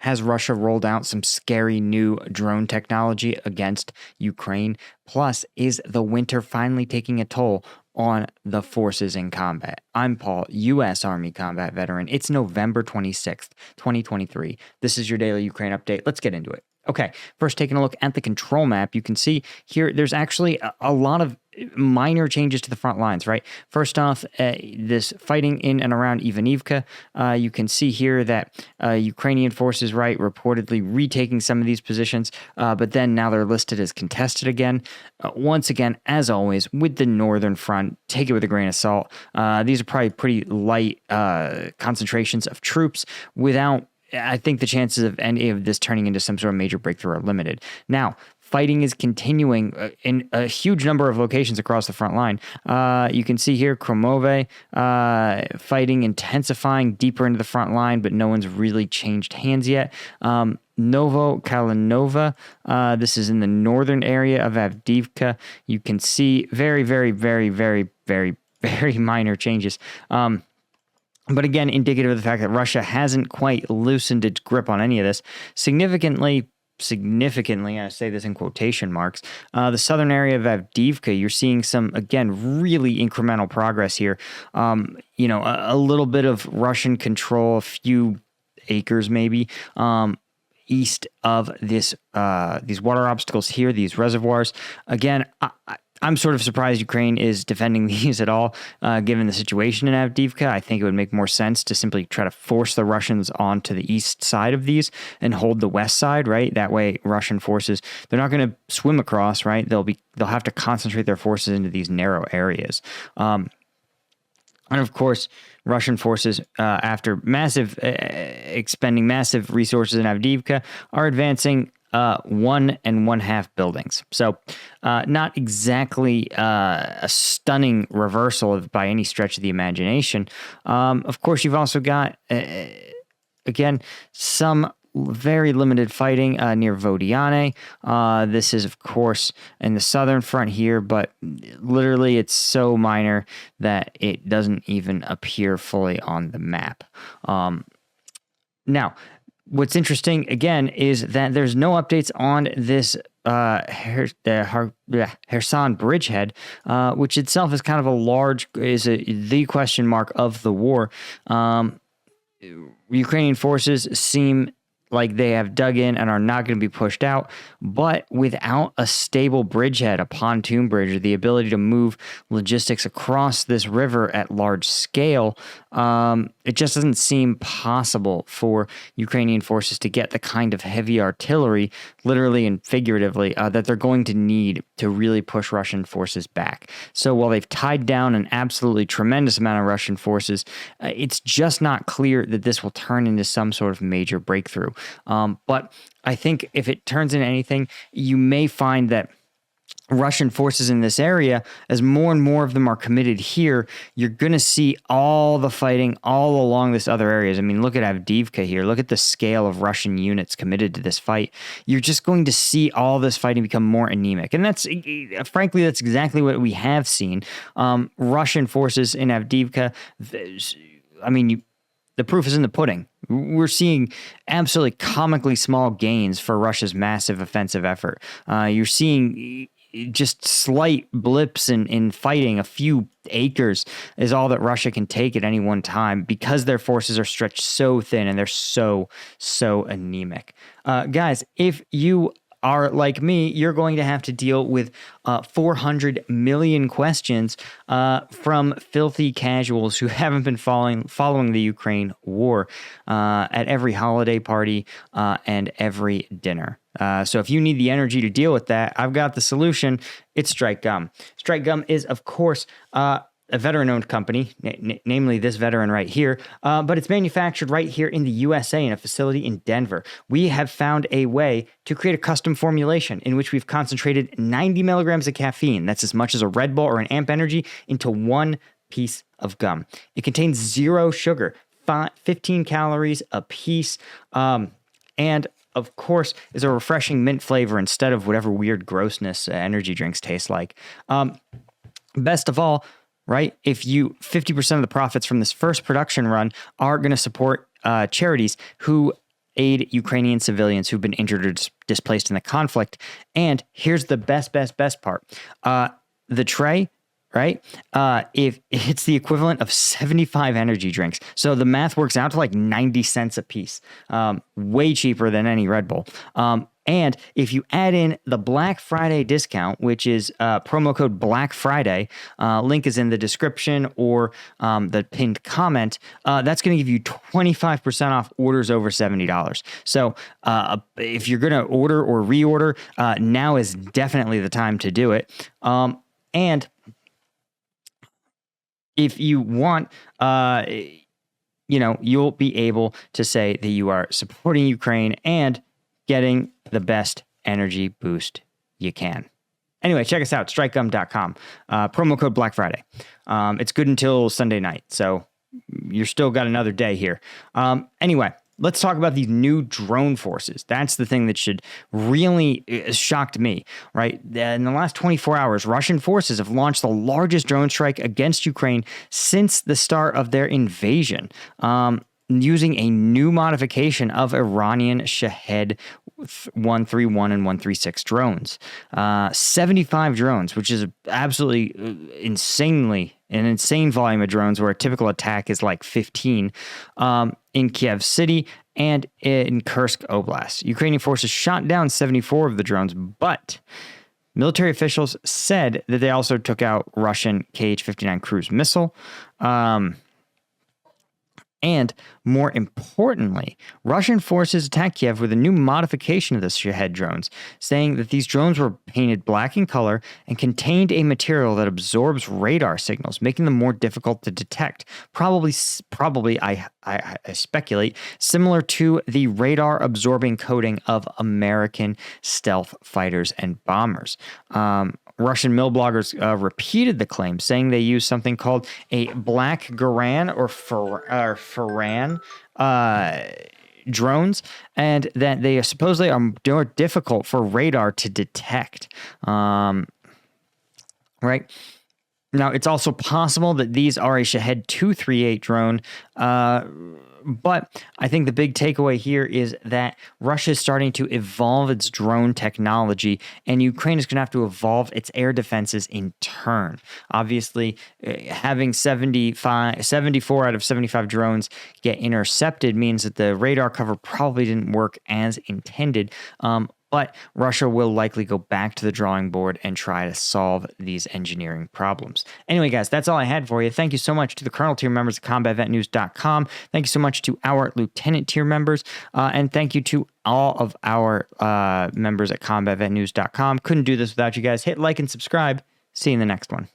has Russia rolled out some scary new drone technology against Ukraine? Plus, is the winter finally taking a toll on the forces in combat? I'm Paul, U.S. Army combat veteran. It's November 26th, 2023. This is your daily Ukraine update. Let's get into it. Okay, first taking a look at the control map, you can see here there's actually a lot of minor changes to the front lines, right? First off, this fighting in and around Ivanivka, you can see here that Ukrainian forces, right, reportedly retaking some of these positions, but then now they're listed as contested again. Once again, as always, with the northern front, take it with a grain of salt. These are probably pretty light concentrations of troops without, I think the chances of any of this turning into some sort of major breakthrough are limited. Now, fighting is continuing in a huge number of locations across the front line. You can see here Kromove fighting intensifying deeper into the front line, but no one's really changed hands yet. Novo Kalinova, this is in the northern area of Avdiivka. You can see very, very, very, very, very, very minor changes. But again, indicative of the fact that Russia hasn't quite loosened its grip on any of this. Significantly, I say this in quotation marks, the southern area of Avdiivka, you're seeing some, again, really incremental progress here. A little bit of Russian control, a few acres maybe, east of these water obstacles here, these reservoirs. Again, I'm sort of surprised Ukraine is defending these at all, given the situation in Avdiivka. I think it would make more sense to simply try to force the Russians onto the east side of these and hold the west side, right? That way, Russian forces, they're not going to swim across, right? They'll have to concentrate their forces into these narrow areas. And of course, Russian forces, after expending massive resources in Avdiivka, are advancing 1 1/2 buildings. So not exactly a stunning reversal by any stretch of the imagination. Of course, you've also got, again, some very limited fighting near Vodiane. This is, of course, in the southern front here, but literally it's so minor that it doesn't even appear fully on the map. Now, what's interesting, again, is that there's no updates on this Kherson bridgehead, which itself is kind of the question mark of the war. Ukrainian forces seem like they have dug in and are not going to be pushed out, but without a stable bridgehead, a pontoon bridge, or the ability to move logistics across this river at large scale, it just doesn't seem possible for Ukrainian forces to get the kind of heavy artillery, literally and figuratively, that they're going to need to really push Russian forces back. So while they've tied down an absolutely tremendous amount of Russian forces, it's just not clear that this will turn into some sort of major breakthrough. But I think if it turns into anything, you may find that Russian forces in this area, as more and more of them are committed here, you're going to see all the fighting all along this other areas. I mean, look at Avdiivka here. Look at the scale of Russian units committed to this fight. You're just going to see all this fighting become more anemic. And that's exactly what we have seen. Russian forces in Avdiivka, I mean, the proof is in the pudding. We're seeing absolutely comically small gains for Russia's massive offensive effort. You're seeing just slight blips in fighting. A few acres is all that Russia can take at any one time because their forces are stretched so thin and they're so anemic. Guys, if you are like me, you're going to have to deal with 400 million questions from filthy casuals who haven't been following the Ukraine war at every holiday party and every dinner. So if you need the energy to deal with that, I've got the solution. It's Strike Gum. Strike Gum is, of course, a veteran-owned company, namely this veteran right here, but it's manufactured right here in the USA in a facility in Denver. We have found a way to create a custom formulation in which we've concentrated 90 milligrams of caffeine, that's as much as a Red Bull or an Amp Energy, into one piece of gum. It contains 0 sugar, 15 calories a piece, and of course, is a refreshing mint flavor instead of whatever weird grossness energy drinks taste like. Best of all, right? 50% of the profits from this first production run are going to support charities who aid Ukrainian civilians who've been injured or displaced in the conflict. And here's the best part. The tray, right? If it's the equivalent of 75 energy drinks. So the math works out to like 90 cents a piece. Way cheaper than any Red Bull. And if you add in the Black Friday discount, which is promo code Black Friday, link is in the description or the pinned comment, that's going to give you 25% off orders over $70. So if you're going to order or reorder, now is definitely the time to do it. And if you want, you'll be able to say that you are supporting Ukraine and getting the best energy boost you can. Anyway, check us out, strikegum.com. Promo code Black Friday. It's good until Sunday night, so you're still got another day here. Anyway, let's talk about these new drone forces. That's the thing that should really shocked me, right? In the last 24 hours, Russian forces have launched the largest drone strike against Ukraine since the start of their invasion, using a new modification of Iranian Shahed 131 and 136 drones. 75 drones, which is absolutely an insane volume of drones, where a typical attack is like 15, in Kiev City and in Kursk Oblast. Ukrainian forces shot down 74 of the drones, but military officials said that they also took out Russian Kh-59 cruise missile. And more importantly, Russian forces attacked Kiev with a new modification of the Shahed drones, saying that these drones were painted black in color and contained a material that absorbs radar signals, making them more difficult to detect. Probably, I speculate, similar to the radar-absorbing coating of American stealth fighters and bombers. Russian mill bloggers repeated the claim, saying they used something called a black Garan or Faran drones, and that they supposedly are more difficult for radar to detect. Right? Now, it's also possible that these are a Shahed 238 drone, but I think the big takeaway here is that Russia is starting to evolve its drone technology, and Ukraine is going to have to evolve its air defenses in turn. Obviously, having 74 out of 75 drones get intercepted means that the radar cover probably didn't work as intended. But Russia will likely go back to the drawing board and try to solve these engineering problems. Anyway, guys, that's all I had for you. Thank you so much to the Colonel tier members at combatvetnews.com. Thank you so much to our Lieutenant tier members. And thank you to all of our members at combatvetnews.com. Couldn't do this without you guys. Hit like and subscribe. See you in the next one.